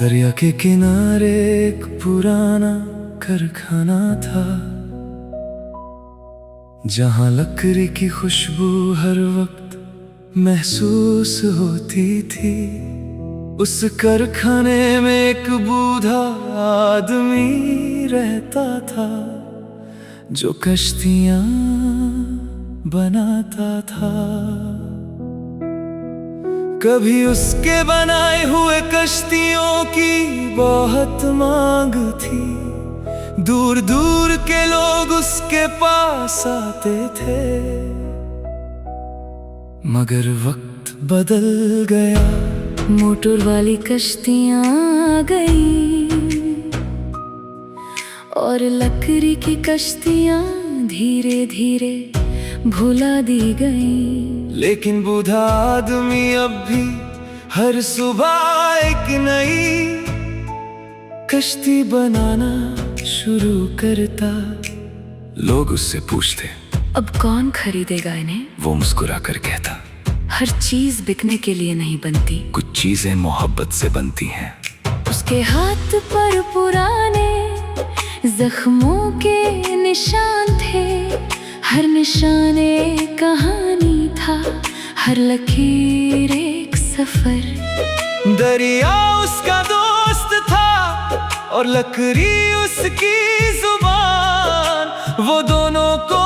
दरिया के किनारे एक पुराना कारखाना था, जहां लकड़ी की खुशबू हर वक्त महसूस होती थी। उस कारखाने में एक बूढ़ा आदमी रहता था, जो कश्तियां बनाता था। कभी उसके बनाए हुए कश्तियों की बहुत मांग थी, दूर दूर के लोग उसके पास आते थे। मगर वक्त बदल गया, मोटर वाली कश्तियां आ गई और लकड़ी की कश्तियां धीरे धीरे भुला दी गई। लेकिन बूढ़ा आदमी अब भी हर सुबह एक नई कश्ती बनाना शुरू करता। लोग उससे पूछते, अब कौन खरीदेगा इन्हें? वो मुस्कुरा कर कहता, हर चीज बिकने के लिए नहीं बनती, कुछ चीजें मोहब्बत से बनती हैं। उसके हाथ पर पुराने जख्मों के निशान थे, हर निशान एक कहानी था, हर लकीर एक सफर। दरिया उसका दोस्त था और लकड़ी उसकी जुबान, वो दोनों को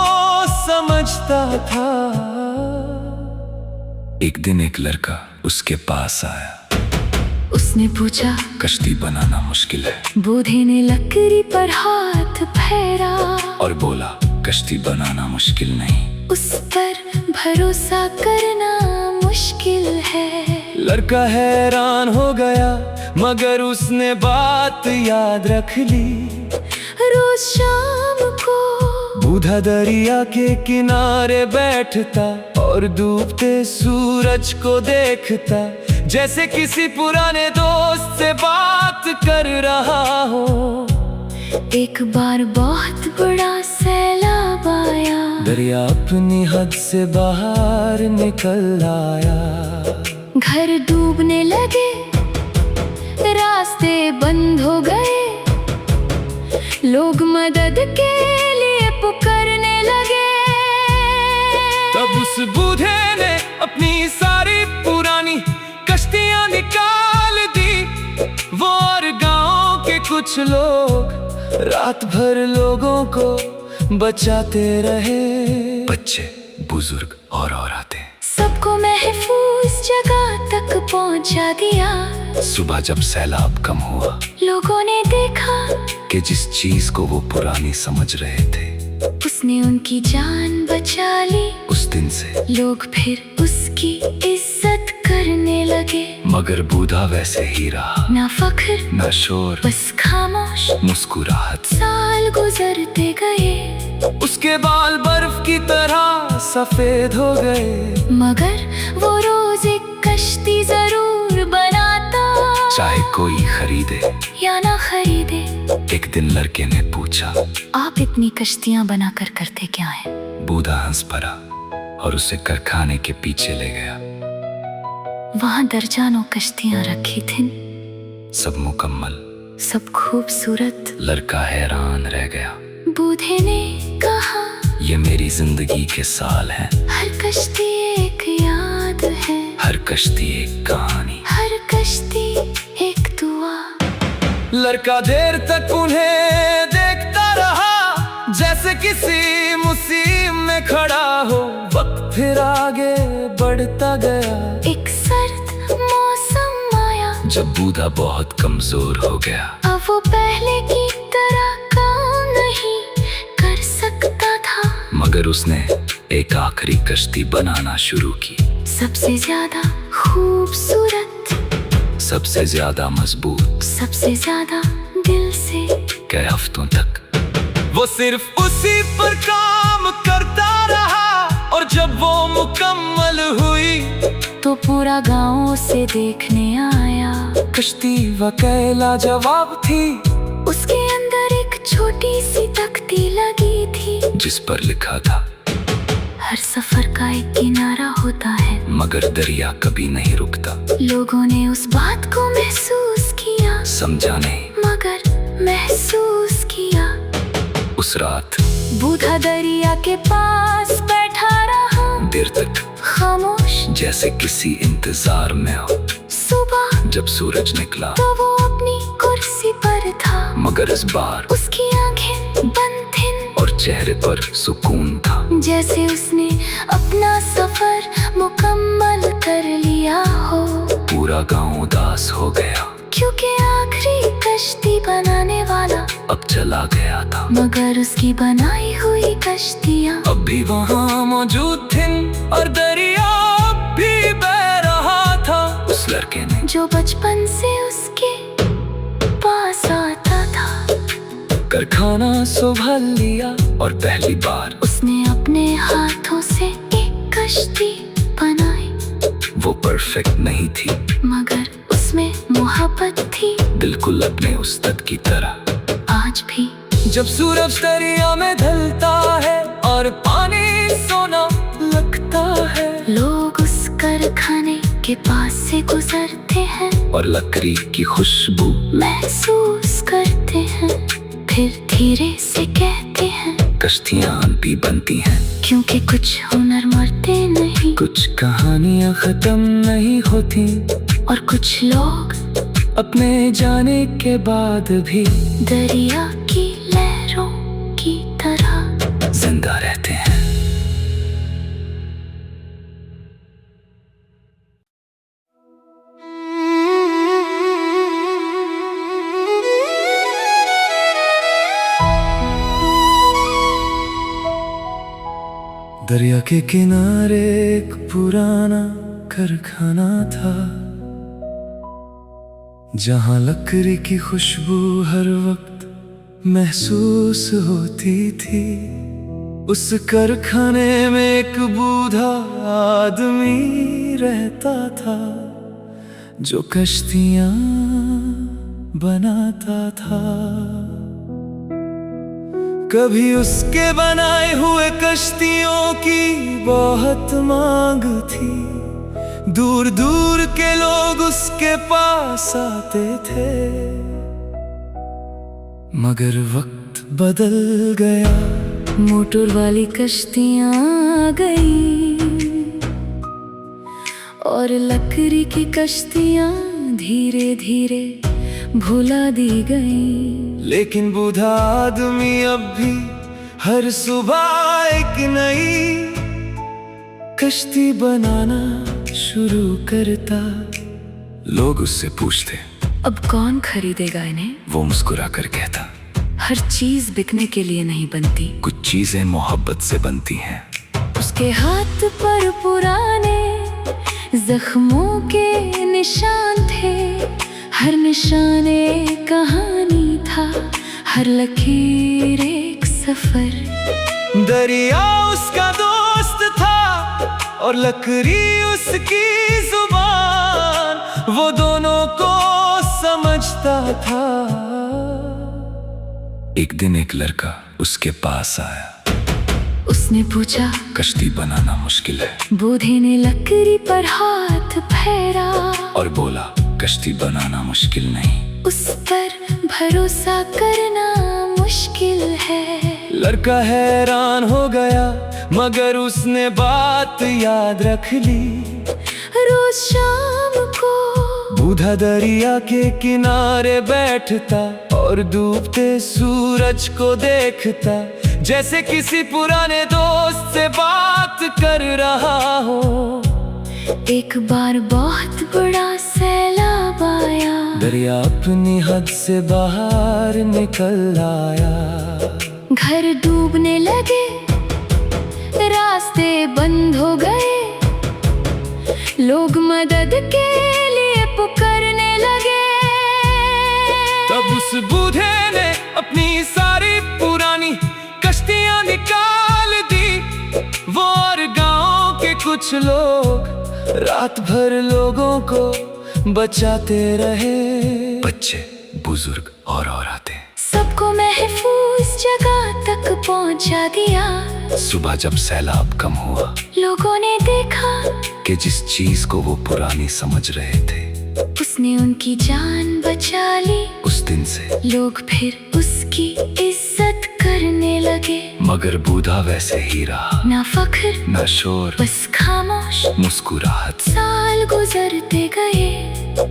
समझता था। एक दिन एक लड़का उसके पास आया। उसने पूछा, कश्ती बनाना मुश्किल है? बूढ़े ने लकड़ी पर हाथ फेरा और बोला, कश्ती बनाना मुश्किल नहीं, उस पर भरोसा करना मुश्किल है। लड़का हैरान हो गया, मगर उसने बात याद रख ली। रोज शाम को बूढ़ा दरिया के किनारे बैठता और डूबते सूरज को देखता, जैसे किसी पुराने दोस्त से बात कर रहा हो। एक बार बहुत बड़ा सैलाब आया, दरिया अपनी हद से बाहर निकल आया। घर डूबने लगे, रास्ते बंद हो गए, लोग मदद के लिए पुकारने लगे। तब उस बूढ़े ने अपनी सारी पुरानी कश्तियां निकाल दी। वो और गांव के कुछ लोग रात भर लोगों को बचाते रहे। बच्चे, बुजुर्ग और औरतें सबको महफूज जगह तक पहुंचा दिया। सुबह जब सैलाब कम हुआ, लोगों ने देखा कि जिस चीज को वो पुरानी समझ रहे थे, उसने उनकी जान बचा ली। उस दिन से लोग फिर उसकी इज्जत करने लगे। मगर बूढ़ा वैसे ही रहा, ना फख्र ना शोर, बस खामोश मुस्कुराहट। साल गुजरते गए, उसके बाल बर्फ की तरह सफेद हो गए। मगर वो रोज एक कश्ती जरूर बनाता, चाहे कोई खरीदे या ना खरीदे। एक दिन लड़के ने पूछा, आप इतनी कश्तियां बनाकर करते क्या है? बूढ़ा हंस पड़ा और उसे कारखाने के पीछे ले गया। वहाँ दर्जनों कश्तियां रखी थीं, सब मुकम्मल, सब खूबसूरत। लड़का हैरान रह गया। बूढ़े ने कहा, ये मेरी जिंदगी के साल हैं। हर कश्ती एक याद है, हर कश्ती एक कहानी, हर कश्ती एक दुआ। लड़का देर तक उन्हें देखता रहा, जैसे किसी मुसीबत में खड़ा हो। वक्त फिर आगे बढ़ता गया। एक सर्द मौसम आया, जब बूढ़ा बहुत कमजोर हो गया। अब वो पहले की तरह काम नहीं कर सकता था, मगर उसने एक आखिरी कश्ती बनाना शुरू की। सबसे ज्यादा खूबसूरत, सबसे ज्यादा मजबूत, सबसे ज्यादा दिल से। कई हफ्तों तक वो सिर्फ उसी पर काम करता रहा, और जब वो मुकम्मल हुई तो पूरा गांव उसे देखने आया। कश्ती वकीला जवाब थी, उसके अंदर एक छोटी सी तख्ती लगी थी, जिस पर लिखा था, हर सफर का एक किनारा होता है, मगर दरिया कभी नहीं रुकता। लोगों ने उस बात को महसूस किया, समझा नहीं, मगर महसूस किया। उस रात बूढ़ा दरिया के पास बैठा रहा, देर तक खामोश जैसे किसी इंतजार में हो। सुबह जब सूरज निकला तो वो अपनी कुर्सी पर था, मगर इस बार उसकी आंखें बंद थीं और चेहरे पर सुकून था। जैसे उसने अपना सफर मुकम्मल कर लिया हो। पूरा गांव उदास हो गया, क्योंकि आखिरी कश्ती बनाने वाला अब चला गया था। मगर उसकी बनाई हुई कश्तियाँ अब भी वहाँ मौजूद थीं और दरिया अब भी बह रहा था। उस लड़के ने जो बचपन से उसके पास आता था, कारखाना संभाल लिया और पहली बार उसने अपने हाथों से एक कश्ती बनाई। वो परफेक्ट नहीं थी, मगर उसमें मोहब्बत थी, बिल्कुल अपने उस्ताद की तरह। आज भी जब सूरज दरिया में ढलता है और पानी सोना लगता है, लोग उस कारखाने के पास से गुजरते हैं और लकड़ी की खुशबू महसूस करते हैं। फिर धीरे से कहते हैं, कश्तियाँ भी बनती हैं, क्योंकि कुछ हुनर मरते नहीं, कुछ कहानियाँ खत्म नहीं होती, और कुछ लोग अपने जाने के बाद भी दरिया की लहरों की तरह जिंदा रहते हैं। दरिया के किनारे एक पुराना कारखाना था, जहां लकड़ी की खुशबू हर वक्त महसूस होती थी। उस कारखाने में एक बूढ़ा आदमी रहता था, जो कश्तियां बनाता था। कभी उसके बनाए हुए कश्तियों की बहुत मांग थी, दूर दूर के लोग उसके पास आते थे। मगर वक्त बदल गया, मोटर वाली कश्तियाँ आ गई और लकड़ी की कश्तियाँ धीरे धीरे भुला दी गई। लेकिन बूढ़ा आदमी अब भी हर सुबह एक नई कश्ती बनाना शुरू करता। लोग उससे पूछते, अब कौन खरीदेगा इन्हें? वो मुस्कुरा कर कहता, हर चीज बिकने के लिए नहीं बनती, कुछ चीजें मोहब्बत से बनती हैं। उसके हाथ पर पुराने जख्मों के निशान थे, हर निशान एक कहानी था, हर लकीर एक सफर। दरिया उसका दोस्त था और लकड़ी उसकी जुबान, वो दोनों को समझता था। एक दिन एक लड़का उसके पास आया, उसने पूछा, कश्ती बनाना मुश्किल है? बूढ़े ने लकड़ी पर हाथ फेरा और बोला, कश्ती बनाना मुश्किल नहीं, उस पर भरोसा करना मुश्किल है। लड़का हैरान हो गया, मगर उसने बात याद रख ली। रोज शाम को बूढ़ा दरिया के किनारे बैठता और डूबते सूरज को देखता, जैसे किसी पुराने दोस्त से बात कर रहा हो। एक बार बहुत बड़ा सैलाब आया, दरिया अपनी हद से बाहर निकल आया। घर डूबने लगे, रास्ते बंद हो गए, लोग मदद के लिए पुकारने लगे। तब उस बूढ़े ने अपनी सारी पुरानी कश्तियां निकाल दी। वो और गांव के कुछ लोग रात भर लोगों को बचाते रहे, बच्चे, बुजुर्ग और औरतें। सबको महफूज जगह तक पहुंचा दिया। सुबह जब सैलाब कम हुआ, लोगों ने देखा कि जिस चीज को वो पुरानी समझ रहे थे, उसने उनकी जान बचा ली। उस दिन से लोग फिर उसकी इज्जत करने लगे। मगर बूढ़ा वैसे ही रहा, ना फख्र न शोर, बस खामोश मुस्कुराहट। साल गुजरते गए,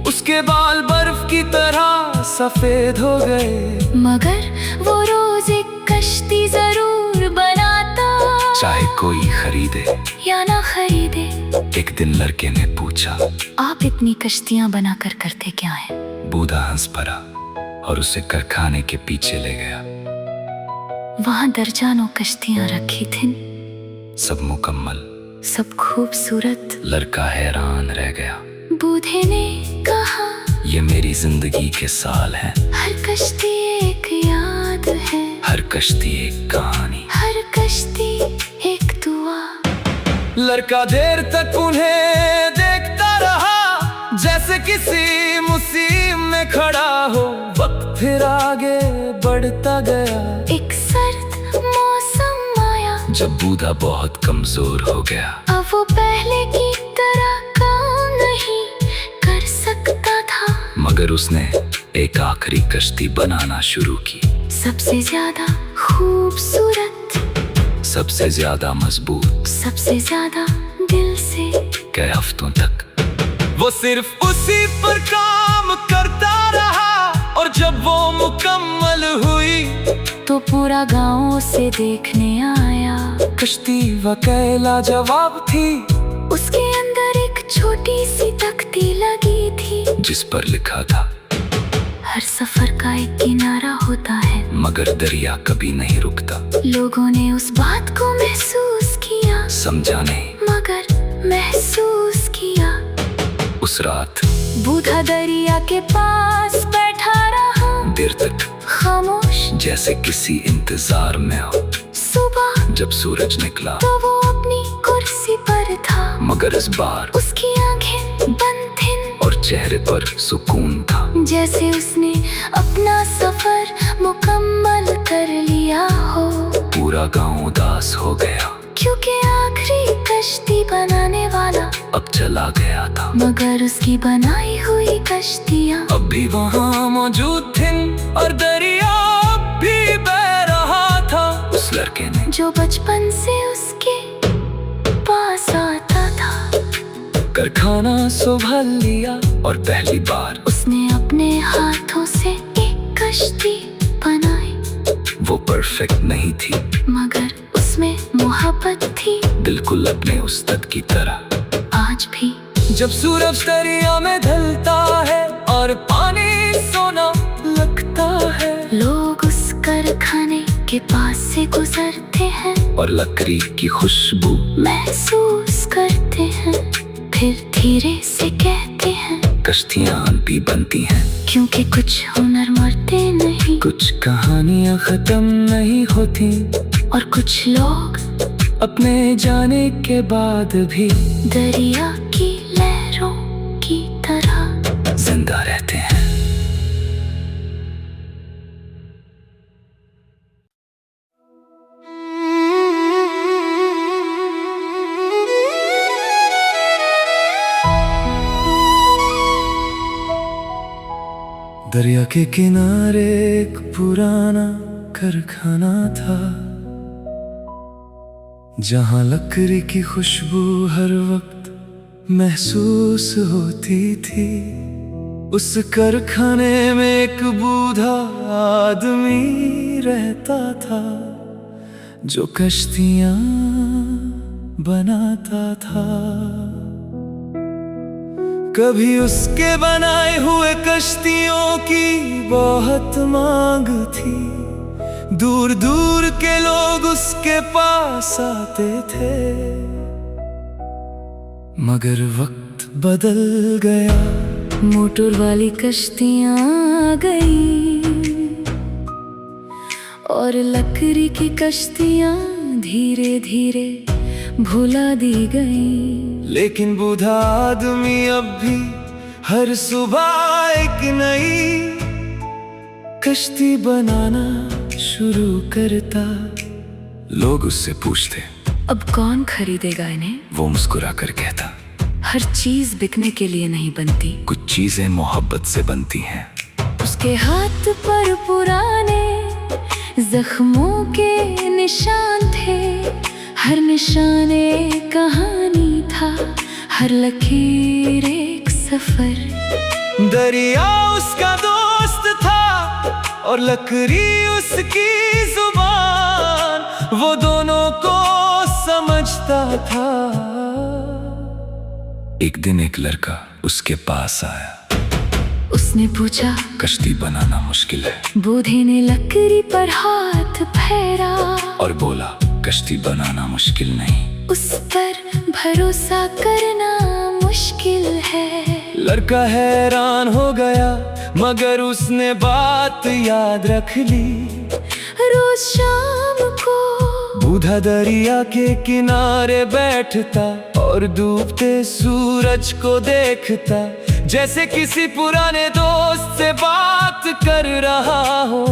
उसके बाल बर्फ की तरह सफेद हो गए। मगर वो रोज एक कश्ती जरूर बनाता, चाहे कोई खरीदे या ना खरीदे। एक दिन लड़के ने पूछा, आप इतनी कश्तियां बनाकर करते क्या हैं? बूढ़ा हंस पड़ा और उसे कारखाने के पीछे ले गया। वहां दर्जनों कश्तियां रखी थीं, सब मुकम्मल, सब खूबसूरत। लड़का हैरान रह गया। बूढ़े ने कहा, ये मेरी जिंदगी के साल हैं। हर कश्ती एक याद है, हर कश्ती एक कहानी, हर कश्ती एक दुआ। लड़का देर तक उन्हें देखता रहा, जैसे किसी मुसीबत में खड़ा हो। वक्त फिर आगे बढ़ता गया। एक सर्द मौसम आया, जब बूढ़ा बहुत कमजोर हो गया। अब वो पहले की तरह काम नहीं कर सकता था। मगर उसने एक आखिरी कश्ती बनाना शुरू की, सबसे ज्यादा खूबसूरत, सबसे ज्यादा मजबूत। सबसे ज्यादा दिल से। कई हफ्तों तक वो सिर्फ उसी पर काम करता रहा, और जब वो मुकम्मल हुई तो पूरा गांव उसे देखने आया। कश्ती वकीला जवाब थी, उसके अंदर एक छोटी सी तख्ती लगी थी, जिस पर लिखा था, हर सफर का एक किनारा होता है, मगर दरिया कभी नहीं रुकता। लोगों ने उस बात को महसूस किया, समझा नहीं मगर महसूस किया। उस रात बूढ़ा दरिया के पास बैठा रहा, देर तक, खामोश, जैसे किसी इंतजार में हो। सुबह जब सूरज निकला तो वो अपनी कुर्सी पर था, मगर इस बार उसकी आंखें बंद थीं और चेहरे पर सुकून था, जैसे उसने अपना सफर मुकम्मल कर लिया हो। पूरा गांव उदास हो गया, क्योंकि आखिरी कश्ती बनाने वाला अब चला गया था। मगर उसकी बनाई हुई कश्तियां अब भी वहाँ मौजूद थीं, और दरिया अब भी बह रहा था। उस लड़के ने जो बचपन से उसके पास आता था, कारखाना संभाल लिया, और पहली बार उसने अपने हाथों से एक कश्ती बनाई। वो परफेक्ट नहीं थी, मगर उसमें मोहब्बत थी, बिल्कुल अपने उस्ताद की तरह। आज भी जब सूरज दरिया में ढलता है और पानी सोना लगता है, लोग उस कारखाने के पास से गुजरते हैं और लकड़ी की खुशबू महसूस करते हैं। फिर धीरे से कहते हैं, कश्तियाँ भी बनती हैं, क्योंकि कुछ हुनर मरते नहीं, कुछ कहानियाँ खत्म नहीं होती, और कुछ लोग अपने जाने के बाद भी दरिया की लहरों की तरह जिंदा रहते हैं। दरिया के किनारे एक पुराना कारखाना था, जहाँ लकड़ी की खुशबू हर वक्त महसूस होती थी। उस कारखाने में एक बूढ़ा आदमी रहता था, जो कश्तियाँ बनाता था। कभी उसके बनाए हुए कश्तियों की बहुत मांग थी, दूर दूर के लोग उसके पास आते थे। मगर वक्त बदल गया, मोटर वाली कश्तियाँ आ गई, और लकड़ी की कश्तियाँ धीरे धीरे भुला दी गई। लेकिन बूढ़ा आदमी अब भी हर सुबह एक नई कश्ती बनाना शुरू करता। लोग उससे पूछते, अब कौन खरीदेगा इन्हें? वो मुस्कुरा कर कहता, हर चीज बिकने के लिए नहीं बनती, कुछ चीजें मोहब्बत से बनती हैं। उसके हाथ पर पुराने जख्मों के निशान थे, हर निशान एक कहानी था, हर लकीर एक सफर। दरिया उसका दोस्त था और लकड़ी उसकी जुबान, वो दोनों को समझता था। एक दिन एक लड़का उसके पास आया, उसने पूछा, कश्ती बनाना मुश्किल है? बूढ़े ने लकड़ी पर हाथ फेरा और बोला, कश्ती बनाना मुश्किल नहीं, उस पर भरोसा करना मुश्किल है। लड़का हैरान हो गया मगर उसने बात याद रख ली। रोज शाम को बूढ़ा दरिया के किनारे बैठता और डूबते सूरज को देखता, जैसे किसी पुराने दोस्त से बात कर रहा हो।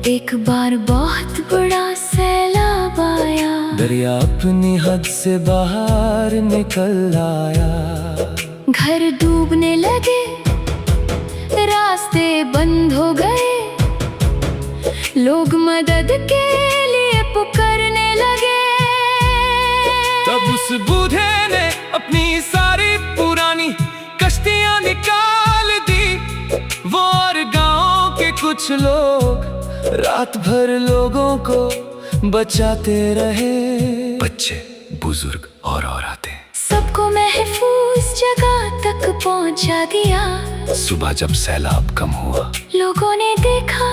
एक बार बहुत बड़ा सैलाब आया, दरिया अपनी हद से बाहर निकल आया। घर डूबने लगे, रास्ते बंद हो गए, लोग मदद के लिए पुकारने लगे। तब उस बूढ़े ने अपनी सारी पुरानी कश्तियां निकाल दी। वो और गांव के कुछ लोग रात भर लोगों को बचाते रहे, बच्चे, बुजुर्ग और औरतें। सबको महफूज जगह तक पहुंचा दिया। सुबह जब सैलाब कम हुआ, लोगों ने देखा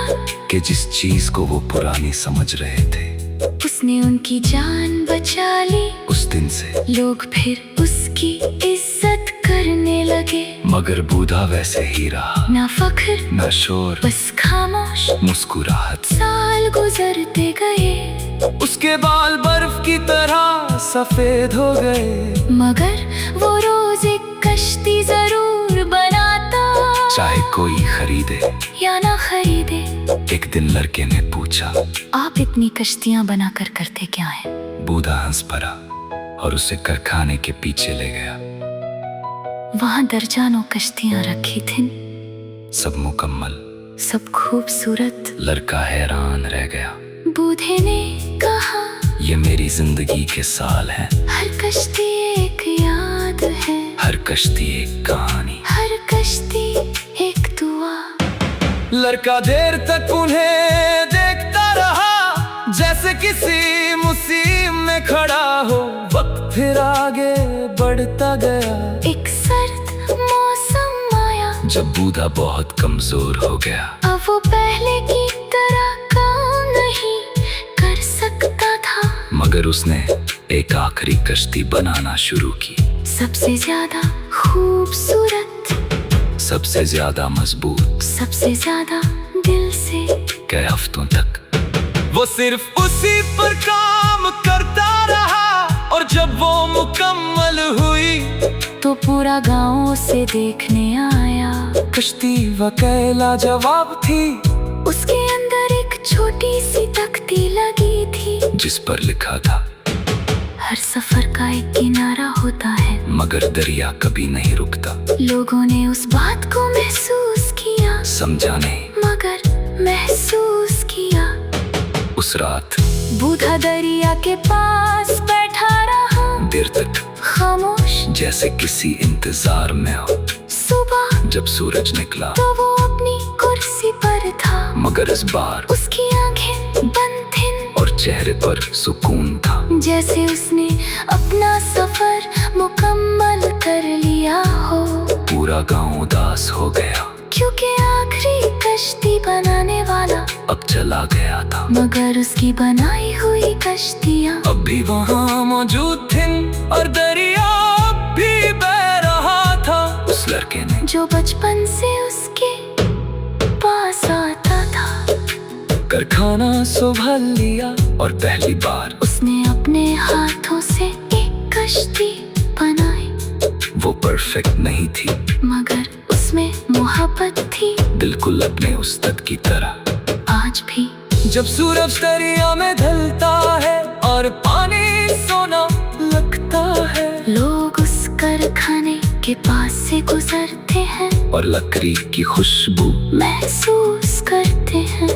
कि जिस चीज को वो पुरानी समझ रहे थे, उसने उनकी जान बचा ली। उस दिन से लोग फिर उसकी इज्जत करने लगे। मगर बूढ़ा वैसे ही रहा, ना फख्र ना शोर, बस खामोश मुस्कुराहट। साल गुजरते गए, उसके बाल बर्फ की तरह सफेद हो गए, मगर वो रोज एक कश्ती जरूर बनाता, चाहे कोई खरीदे या ना खरीदे। एक दिन लड़के ने पूछा, आप इतनी कश्तियां बनाकर करते क्या है? बूढ़ा हंस पड़ा और उसे कारखाने के पीछे ले गया। वहाँ दर्जनों कश्तियां रखी थीं, सब मुकम्मल, सब खूबसूरत। लड़का हैरान रह गया। बूढ़े ने कहा, ये मेरी जिंदगी के साल हैं, हर कश्ती एक याद है, हर कश्ती एक कहानी, हर कश्ती एक दुआ। लड़का देर तक उन्हें देखता रहा, जैसे किसी मुसीबत में खड़ा हो। वक्त फिर आगे बढ़ता गया। एक सर्द मौसम आया, जब बूढ़ा बहुत कमजोर हो गया। अब वो पहले की तरह काम नहीं कर सकता था, मगर उसने एक आखिरी कश्ती बनाना शुरू की। सबसे ज्यादा खूबसूरत, सबसे ज्यादा मजबूत। सबसे ज्यादा दिल से। कई हफ्तों तक वो सिर्फ उसी पर काम करता रहा, और जब वो मुकम्मल हुई तो पूरा गांव उसे देखने आया। कश्ती वकीला जवाब थी, उसके अंदर एक छोटी सी तख्ती लगी थी, जिस पर लिखा था, हर सफर का एक किनारा होता है, मगर दरिया कभी नहीं रुकता। लोगों ने उस बात को महसूस किया, समझा नहीं, मगर महसूस किया। उस रात बूढ़ा दरिया के पास बैठा रहा, देर तक, खामोश, जैसे किसी इंतजार में हो। सुबह जब सूरज निकला तो वो अपनी कुर्सी पर था, मगर इस बार उसकी आंखें बंद थीं और चेहरे पर सुकून था, जैसे उसने अपना सफर मुकम्मल कर लिया हो। पूरा गांव उदास हो गया, क्योंकि आखिरी कश्ती बनाने वाला अब चला गया था, मगर उसकी बनाई हुई कश्तियां अब भी वहाँ मौजूद थीं, और दरिया अब भी बह रहा था। उस लड़के ने जो बचपन से उसके पास आता था, कारखाना संभाल लिया, और पहली बार उसने अपने हाथों से एक कश्ती बनाई। वो परफेक्ट नहीं थी, मगर उसमें मोहब्बत थी, बिल्कुल अपने उस्ताद की तरह। आज भी जब सूरज दरिया में ढलता है और पानी सोना लगता है, लोग उस कर और लकड़ी की खुशबू महसूस करते हैं,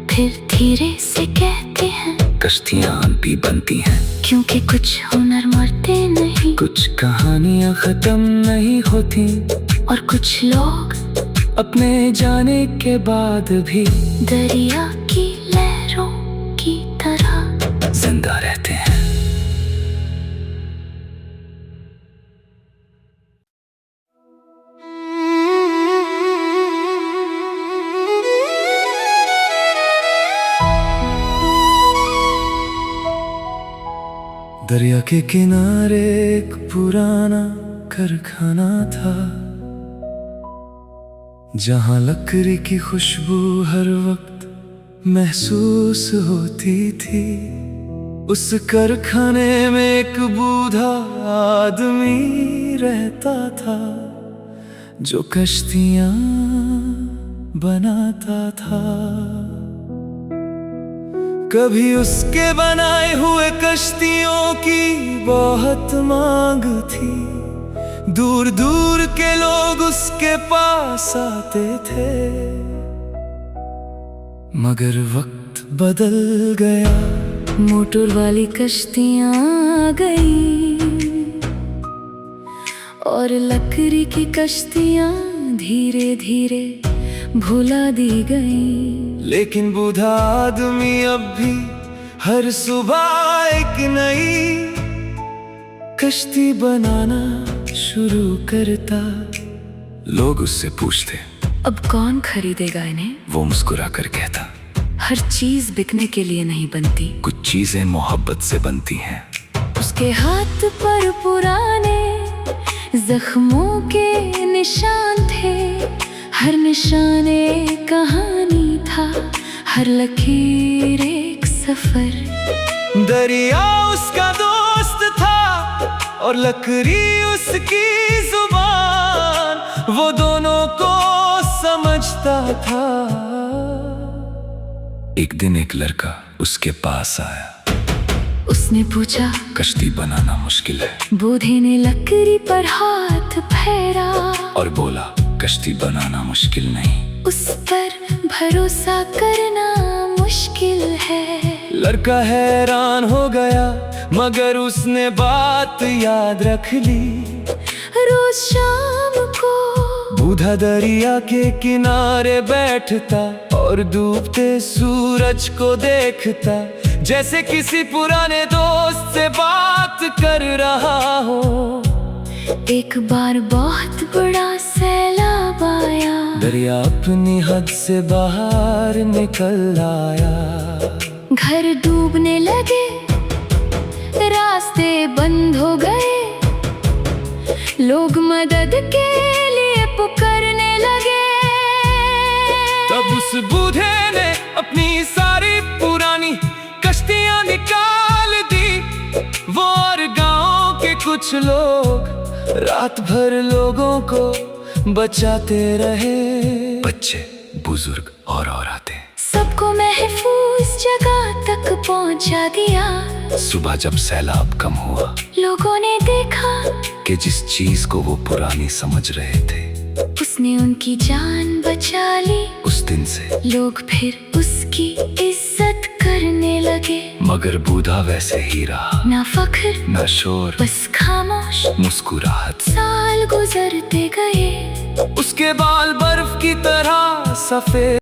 फिर धीरे से कहते हैं कश्तियाँ भी बनती हैं। क्योंकि कुछ हुनर मरते नहीं, कुछ कहानियाँ खत्म नहीं होती, और कुछ लोग अपने जाने के बाद भी दरिया की लहरों की तरह जिंदा रहते हैं। दरिया के किनारे एक पुराना कारखाना था, जहां लकड़ी की खुशबू हर वक्त महसूस होती थी। उस कारखाने में एक बूढ़ा आदमी रहता था, जो कश्तियां बनाता था। कभी उसके बनाए हुए कश्तियों की बहुत मांग थी, दूर दूर के लोग उसके पास आते थे। मगर वक्त बदल गया, मोटर वाली कश्तियाँ आ गई, और लकड़ी की कश्तियाँ धीरे धीरे भुला दी गई। लेकिन बूढ़ा आदमी अब भी हर सुबह एक नई कश्ती बनाना शुरू करता। लोग उससे पूछते, अब कौन खरीदेगा इन्हें? वो मुस्कुरा कर कहता, हर चीज बिकने के लिए नहीं बनती, कुछ चीजें मोहब्बत से बनती हैं। उसके हाथ पर पुराने जख्मों के निशान थे, हर निशान एक कहानी था, हर लकीर एक सफर। दरिया उसका दोस्त था और लकड़ी उसकी जुबान, वो दोनों को समझता था। एक दिन एक लड़का उसके पास आया, उसने पूछा, कश्ती बनाना मुश्किल है? बूढ़े ने लकड़ी पर हाथ फेरा और बोला, कश्ती बनाना मुश्किल नहीं, उस पर भरोसा करना मुश्किल है। लड़का हैरान हो गया, मगर उसने बात याद रख ली। रोज शाम को बूढ़ा दरिया के किनारे बैठता और डूबते सूरज को देखता, जैसे किसी पुराने दोस्त से बात कर रहा हो। एक बार बहुत बड़ा सैलाब आया, दरिया अपनी हद से बाहर निकल आया। घर डूबने लगे, रास्ते बंद हो गए, लोग मदद के लिए पुकारने लगे। तब उस बूढ़े ने अपनी सारी पुरानी कश्तियां निकाल दी। वो और गांव के कुछ लोग रात भर लोगों को बचाते रहे, बच्चे, बुजुर्ग और औरतें। सबको महफूज जगह तक पहुंचा दिया। सुबह जब सैलाब कम हुआ, लोगों ने देखा कि जिस चीज को वो पुरानी समझ रहे थे, उसने उनकी जान बचा ली। उस दिन से लोग फिर उसकी इज्जत करने लगे। मगर बूढ़ा वैसे ही रहा, ना फख्र न शोर, बस खामोश मुस्कुराहट। साल गुजरते गए, उसके बाल बर्फ की तरह सफेद